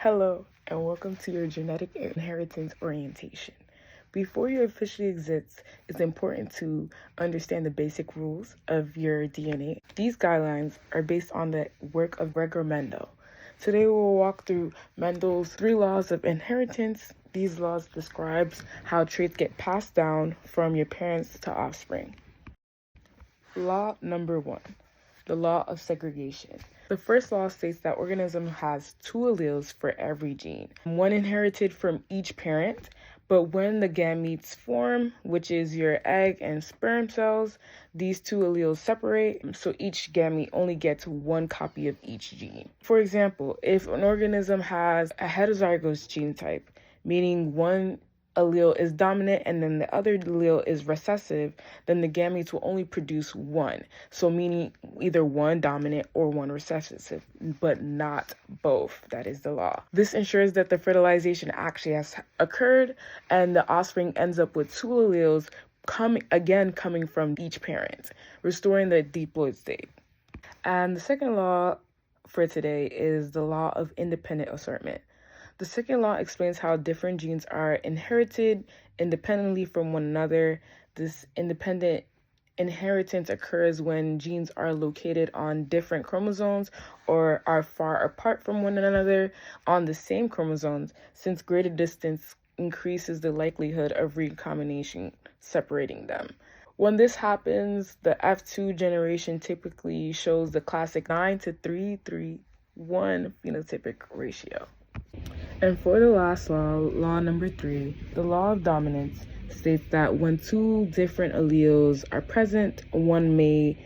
Hello, and welcome to your genetic inheritance orientation. Before you officially exist, it's important to understand the basic rules of your DNA. These guidelines are based on the work of Gregor Mendel. Today we'll walk through Mendel's 3 laws of inheritance. These laws describe how traits get passed down from your parents to offspring. Law number 1, the law of segregation. The first law states that organism has 2 alleles for every gene, one inherited from each parent, but when the gametes form, which is your egg and sperm cells, these 2 alleles separate, so each gamete only gets 1 copy of each gene. For example, if an organism has a heterozygous genotype, meaning one allele is dominant and then the other allele is recessive, then the gametes will only produce 1. So meaning either 1 dominant or 1 recessive, but not both. That is the law. This ensures that the fertilization actually has occurred and the offspring ends up with 2 alleles coming from each parent, restoring the diploid state. And the second law for today is the law of independent assortment. The second law explains how different genes are inherited independently from one another. This independent inheritance occurs when genes are located on different chromosomes or are far apart from one another on the same chromosomes, since greater distance increases the likelihood of recombination separating them. When this happens, the F2 generation typically shows the classic 9:3:1 phenotypic ratio. And for the last law, law number 3, the law of dominance states that when 2 different alleles are present, one may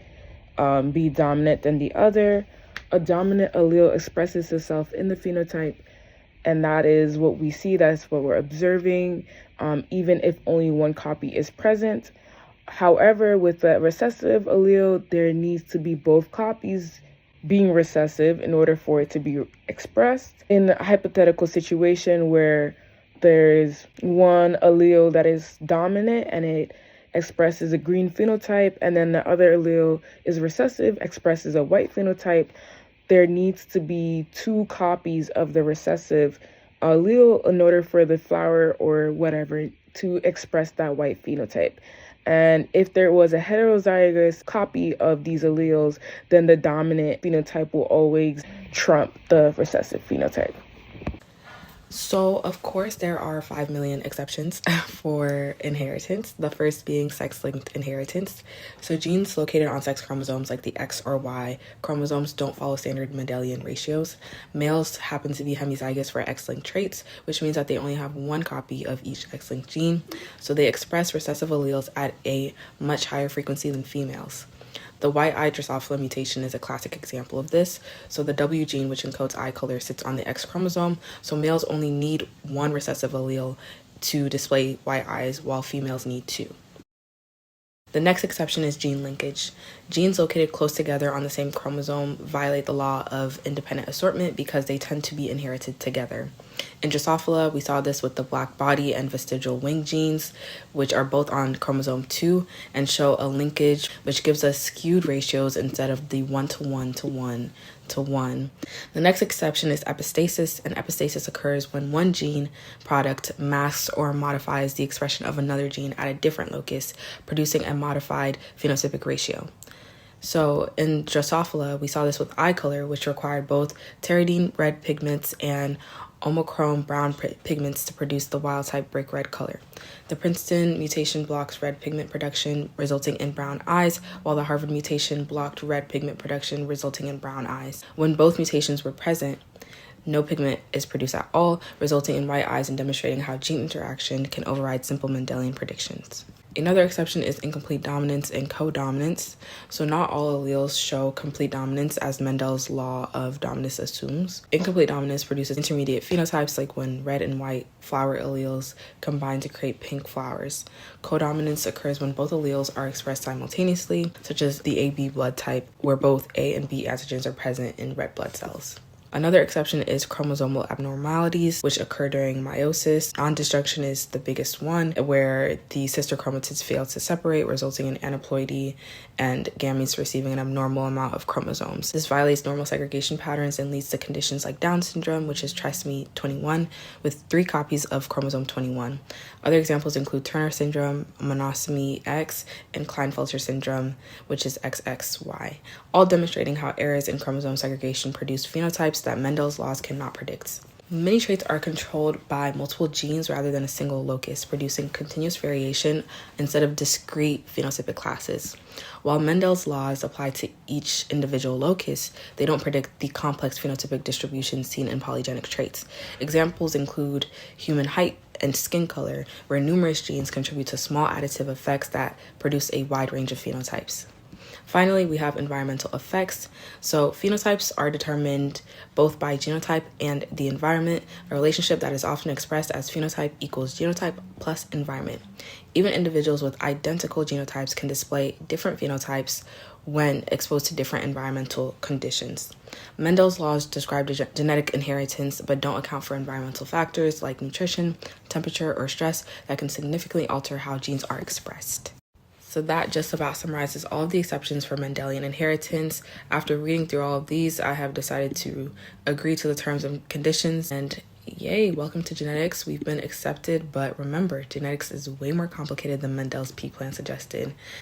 be dominant than the other. A dominant allele expresses itself in the phenotype, and that is what we see, that's what we're observing, even if only 1 copy is present. However, with the recessive allele, there needs to be both copies being recessive in order for it to be expressed. In a hypothetical situation where there's one allele that is dominant and it expresses a green phenotype, and then the other allele is recessive, expresses a white phenotype, there needs to be 2 copies of the recessive allele in order for the flower or whatever to express that white phenotype. And if there was a heterozygous copy of these alleles, then the dominant phenotype will always trump the recessive phenotype. So, of course, there are 5 million exceptions for inheritance, the first being sex-linked inheritance. So genes located on sex chromosomes like the X or Y chromosomes don't follow standard Mendelian ratios. Males happen to be hemizygous for X-linked traits, which means that they only have 1 copy of each X-linked gene, so they express recessive alleles at a much higher frequency than females. The white-eye Drosophila mutation is a classic example of this. So the W gene, which encodes eye color, sits on the X chromosome. So males only need 1 recessive allele to display white eyes, while females need 2. The next exception is gene linkage. Genes located close together on the same chromosome violate the law of independent assortment because they tend to be inherited together. In Drosophila, we saw this with the black body and vestigial wing genes, which are both on chromosome 2 and show a linkage, which gives us skewed ratios instead of the 1:1:1:1. The next exception is epistasis, and epistasis occurs when one gene product masks or modifies the expression of another gene at a different locus, producing a modified phenotypic ratio. So in Drosophila, we saw this with eye color, which required both pteridine red pigments and homochrome brown pigments to produce the wild-type brick red color. The Princeton mutation blocks red pigment production, resulting in brown eyes, while the Harvard mutation blocked red pigment production, resulting in brown eyes. When both mutations were present, no pigment is produced at all, resulting in white eyes and demonstrating how gene interaction can override simple Mendelian predictions. Another exception is incomplete dominance and codominance. So not all alleles show complete dominance, as Mendel's law of dominance assumes. Incomplete dominance produces intermediate phenotypes, like when red and white flower alleles combine to create pink flowers. Codominance occurs when both alleles are expressed simultaneously, such as the AB blood type, where both A and B antigens are present in red blood cells. Another exception is chromosomal abnormalities, which occur during meiosis. Non-disjunction is the biggest one, where the sister chromatids fail to separate, resulting in aneuploidy and gametes receiving an abnormal amount of chromosomes. This violates normal segregation patterns and leads to conditions like Down syndrome, which is trisomy 21, with 3 copies of chromosome 21. Other examples include Turner syndrome, monosomy X, and Klinefelter syndrome, which is XXY, all demonstrating how errors in chromosome segregation produce phenotypes that Mendel's laws cannot predict. Many traits are controlled by multiple genes rather than a single locus, producing continuous variation instead of discrete phenotypic classes. While Mendel's laws apply to each individual locus, they don't predict the complex phenotypic distribution seen in polygenic traits. Examples include human height and skin color, where numerous genes contribute to small additive effects that produce a wide range of phenotypes. Finally, we have environmental effects. So phenotypes are determined both by genotype and the environment, a relationship that is often expressed as phenotype equals genotype plus environment. Even individuals with identical genotypes can display different phenotypes when exposed to different environmental conditions. Mendel's laws describe genetic inheritance but don't account for environmental factors like nutrition, temperature, or stress that can significantly alter how genes are expressed. So that just about summarizes all of the exceptions for Mendelian inheritance. After reading through all of these, I have decided to agree to the terms and conditions, and yay, welcome to genetics. We've been accepted, but remember, genetics is way more complicated than Mendel's P-plan suggested.